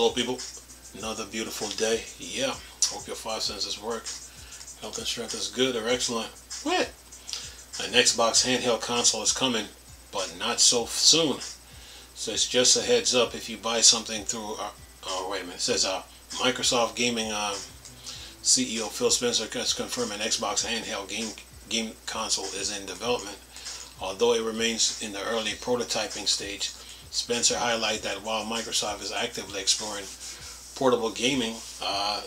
Hello people, another beautiful day. Yeah, hope your five senses work. Health and strength is good or excellent. What? An Xbox handheld console is coming, but not so soon. So it's just a heads up if you buy something through, oh wait a minute, it says Microsoft Gaming CEO Phil Spencer has confirmed an Xbox handheld game console is in development. Although it remains in the early prototyping stage, Spencer highlighted that while Microsoft is actively exploring portable gaming,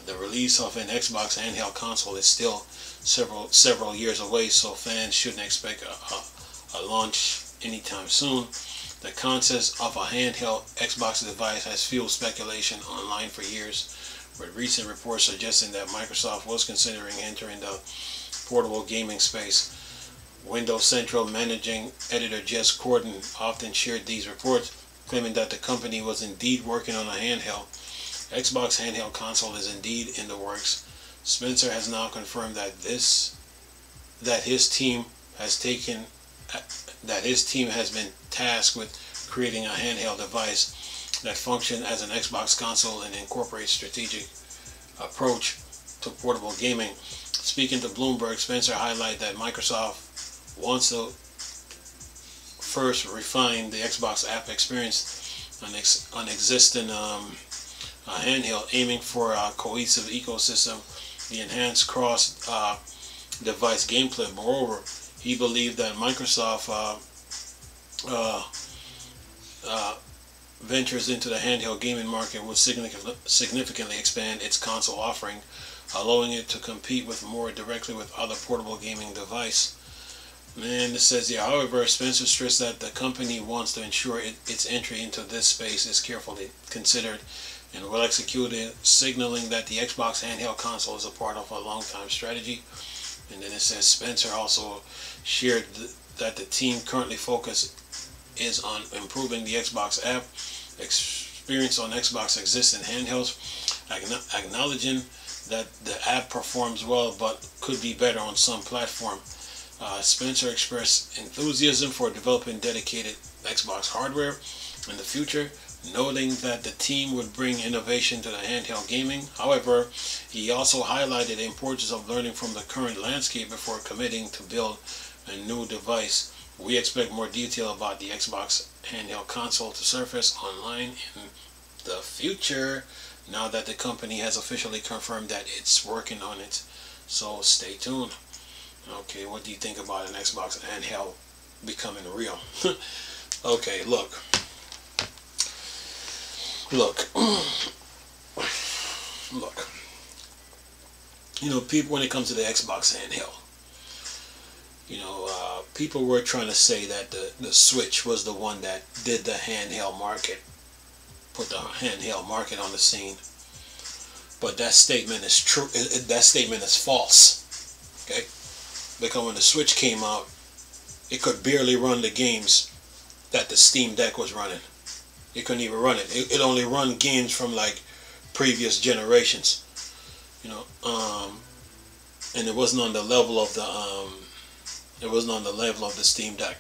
the release of an Xbox handheld console is still several years away, so fans shouldn't expect a launch anytime soon. The concept of a handheld Xbox device has fueled speculation online for years, with recent reports suggesting that Microsoft was considering entering the portable gaming space. Windows Central managing editor Jess Corden often shared these reports, claiming that the company was indeed working on a handheld. Xbox handheld console is indeed in the works. Spencer has now confirmed that his team has been tasked with creating a handheld device that functions as an Xbox console and incorporates strategic approach to portable gaming. Speaking to Bloomberg, Spencer highlighted that Microsoft wants to first refine the Xbox app experience on existing handheld, aiming for a cohesive ecosystem, the enhanced cross-device gameplay. Moreover, he believed that Microsoft ventures into the handheld gaming market will significantly expand its console offering, allowing it to compete more directly with other portable gaming devices. And it says here, however, Spencer stressed that the company wants to ensure its entry into this space is carefully considered and well executed, signaling that the Xbox handheld console is a part of a long-time strategy. And then it says Spencer also shared that the team currently focus is on improving the Xbox app experience on Xbox existing handhelds, acknowledging that the app performs well but could be better on some platform. Spencer expressed enthusiasm for developing dedicated Xbox hardware in the future, noting that the team would bring innovation to the handheld gaming. However, he also highlighted the importance of learning from the current landscape before committing to build a new device. We expect more detail about the Xbox handheld console to surface online in the future, now that the company has officially confirmed that it's working on it. So stay tuned. Okay, what do you think about an Xbox handheld becoming real? Okay, look. You know, people, when it comes to the Xbox handheld, you know, people were trying to say that the Switch was the one that did the handheld market, put the handheld market on the scene. But that statement is true. That statement is false. Okay, because when the Switch came out, it could barely run the games that the Steam Deck was running. It couldn't even run it. It only run games from like previous generations, you know. And it wasn't on the level of the Steam Deck.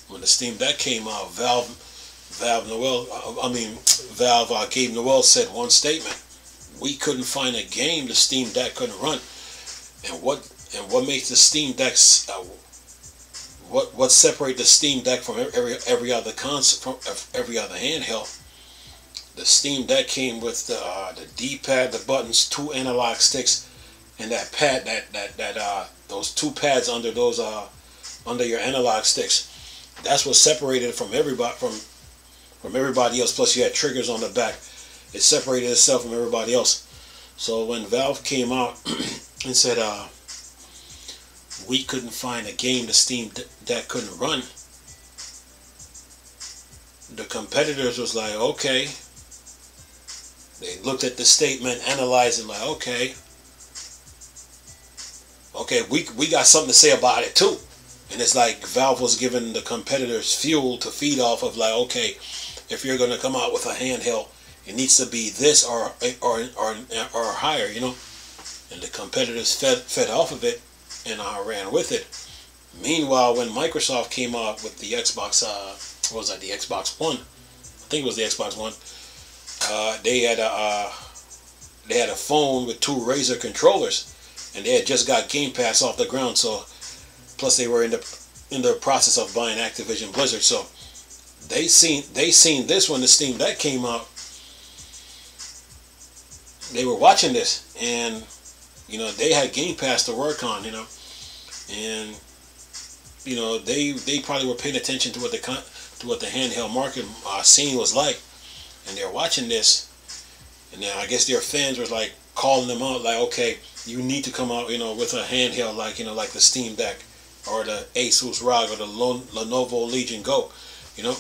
When the Steam Deck came out, Gabe Newell said one statement: we couldn't find a game the Steam Deck couldn't run. And what makes the Steam Decks what separate the Steam Deck from every other console, from every other handheld? The Steam Deck came with the D-pad, the buttons, 2 analog sticks, and that pad, those 2 pads under those under your analog sticks. That's what separated it from everybody else. Plus, you had triggers on the back. It separated itself from everybody else. So when Valve came out and said, we couldn't find a game the Steam Deck couldn't run, the competitors was like, okay. They looked at the statement, analyzed it, like, okay, we got something to say about it too. And it's like Valve was giving the competitors fuel to feed off of, like, okay, if you're going to come out with a handheld, it needs to be this or higher, you know. And the competitors fed off of it and ran with it. Meanwhile, when Microsoft came out with the Xbox, what was that, the Xbox One? I think it was the Xbox One. they had a phone with 2 Razer controllers, and they had just got Game Pass off the ground. So plus they were in the process of buying Activision Blizzard. So they seen this when the Steam Deck came out. They were watching this, and you know, they had Game Pass to work on, you know, and you know, they probably were paying attention to what the handheld market scene was like, and they're watching this, and then I guess their fans were like calling them out, like, okay, you need to come out, you know, with a handheld like, you know, like the Steam Deck or the Asus ROG or the Lenovo Legion Go. You know,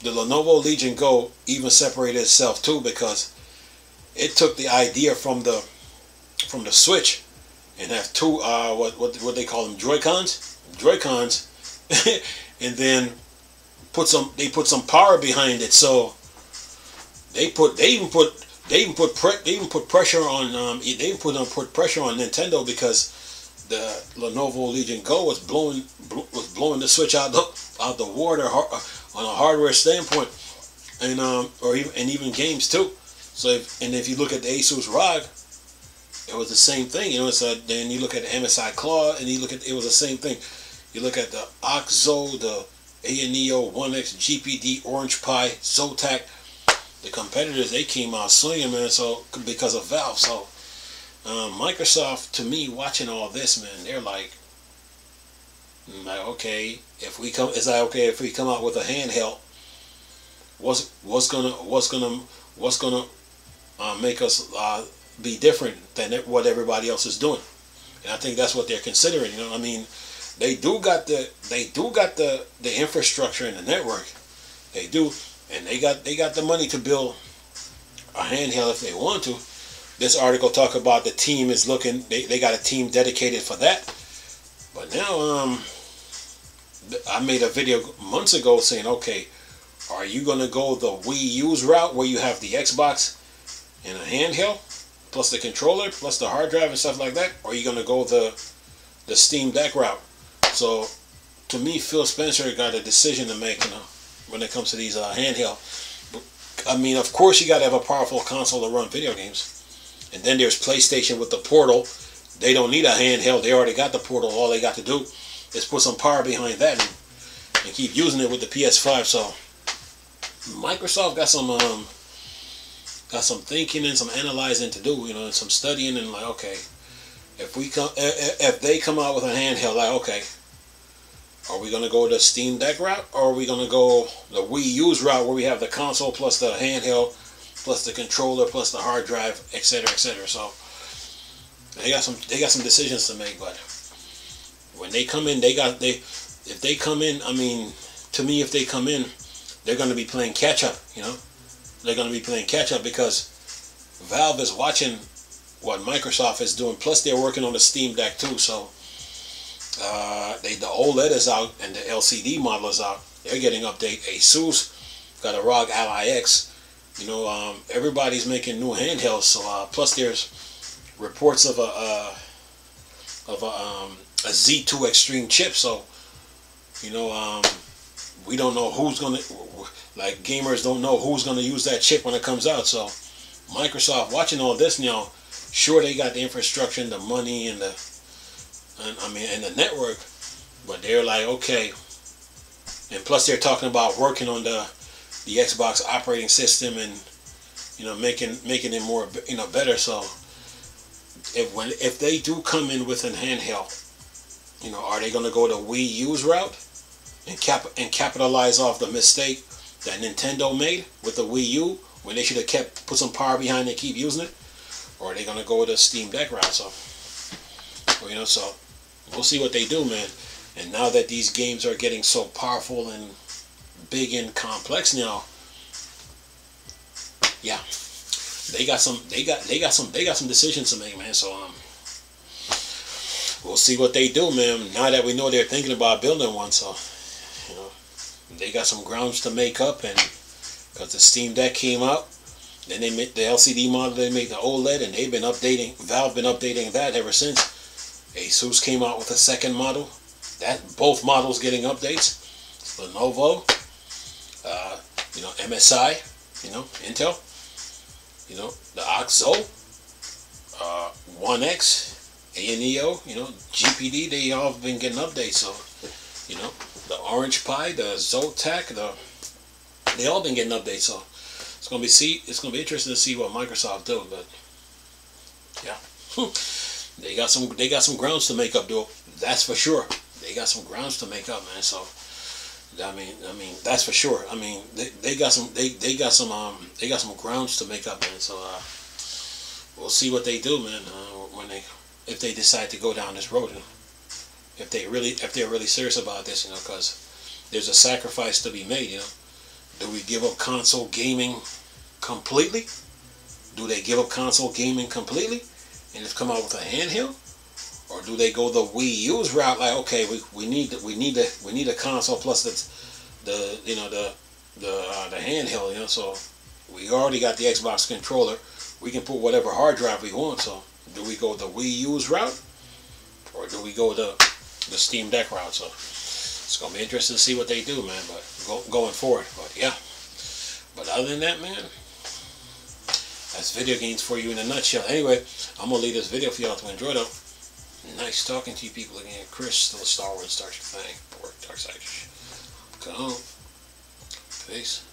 the Lenovo Legion Go even separated itself too, because it took the idea from the Switch and have 2 what they call them, Joy-Cons, and then put some power behind it. So they even put pressure on pressure on Nintendo, because the Lenovo Legion Go was blowing the Switch out the water on a hardware standpoint, and even games too. So if you look at the Asus ROG, it was the same thing. You know, then you look at the MSI Claw, and it was the same thing. You look at the OXO, the ANEO 1X, GPD, Orange Pi, Zotac. The competitors, they came out swinging, man. So because of Valve, so Microsoft, to me, watching all this, man, they're like, okay, if we come out with a handheld, what's gonna make us be different than what everybody else is doing? And I think that's what they're considering. You know, I mean, they do got the infrastructure and the network. They do, and they got the money to build a handheld if they want to. This article talk about the team is looking. They got a team dedicated for that. But now, I made a video months ago saying, okay, are you gonna go the Wii U's route, where you have the Xbox and a handheld plus the controller plus the hard drive and stuff like that, or are you gonna go the Steam Deck route? So to me, Phil Spencer got a decision to make, you know, when it comes to these handheld. I mean, of course, you got to have a powerful console to run video games. And then there's PlayStation with the Portal. They don't need a handheld. They already got the Portal. All they got to do is put some power behind that and keep using it with the PS5. So Microsoft got some thinking and some analyzing to do, you know, and some studying, and like, okay, if they come out with a handheld, like, okay, are we gonna go the Steam Deck route, or are we gonna go the Wii U's route, where we have the console plus the handheld plus the controller plus the hard drive, etc., etc. So they got some decisions to make. But when they come in, if they come in, I mean, to me, if they come in, they're gonna be playing catch up. You know, they're gonna be playing catch up, because Valve is watching what Microsoft is doing. Plus, they're working on the Steam Deck too. So the OLED is out and the LCD model is out. They're getting update. Asus got a ROG Ally X. You know, everybody's making new handhelds. So plus, there's reports of a Z2 Extreme chip. So you know, we don't know who's gonna, like, gamers don't know who's gonna use that chip when it comes out. So Microsoft watching all this now. Sure, they got the infrastructure and the money and the network, but they're like, okay. And plus, they're talking about working on the Xbox operating system, and you know, making it more, you know, better. So if they do come in with a handheld, you know, are they going to go the Wii U's route and capitalize off the mistake that Nintendo made with the Wii U, when they should have put some power behind it and keep using it? Or are they going to go the Steam Deck route? So, you know, so we'll see what they do, man. And now that these games are getting so powerful and big and complex now, yeah, they got some decisions to make, man. So we'll see what they do, man. Now that we know they're thinking about building one, so you know, they got some grounds to make up. And because the Steam Deck came out, then they made the LCD model, they made the OLED, and they've been updating. Valve been updating that ever since. Asus came out with a second model. That both models getting updates. Lenovo, you know, MSI, you know, Intel. You know, the OXO, 1X, ANEO, you know, GPD, they all been getting updates. So, you know, the Orange Pi, the Zotac, they all been getting updates. So it's gonna be interesting to see what Microsoft do. But yeah, they got some grounds to make up, though. That's for sure. They got some grounds to make up, man. So I mean, that's for sure. I mean, they got some grounds to make up, man. So we'll see what they do, man. If they decide to go down this road, you know, if they're really serious about this, you know, because there's a sacrifice to be made, you know. Do we give up console gaming completely? Do they give up console gaming completely and just come out with a handheld? Or do they go the Wii U's route? Like, okay, we need a console plus the handheld. You know, so we already got the Xbox controller. We can put whatever hard drive we want. So do we go the Wii U's route, or do we go the Steam Deck route? So it's gonna be interesting to see what they do, man. But going forward, but yeah. But other than that, man, that's video games for you in a nutshell. Anyway, I'm gonna leave this video for y'all to enjoy though. Nice talking to you people again. Chris, still a Star Wars Star Trek fan. Dark Side. Come on. Peace.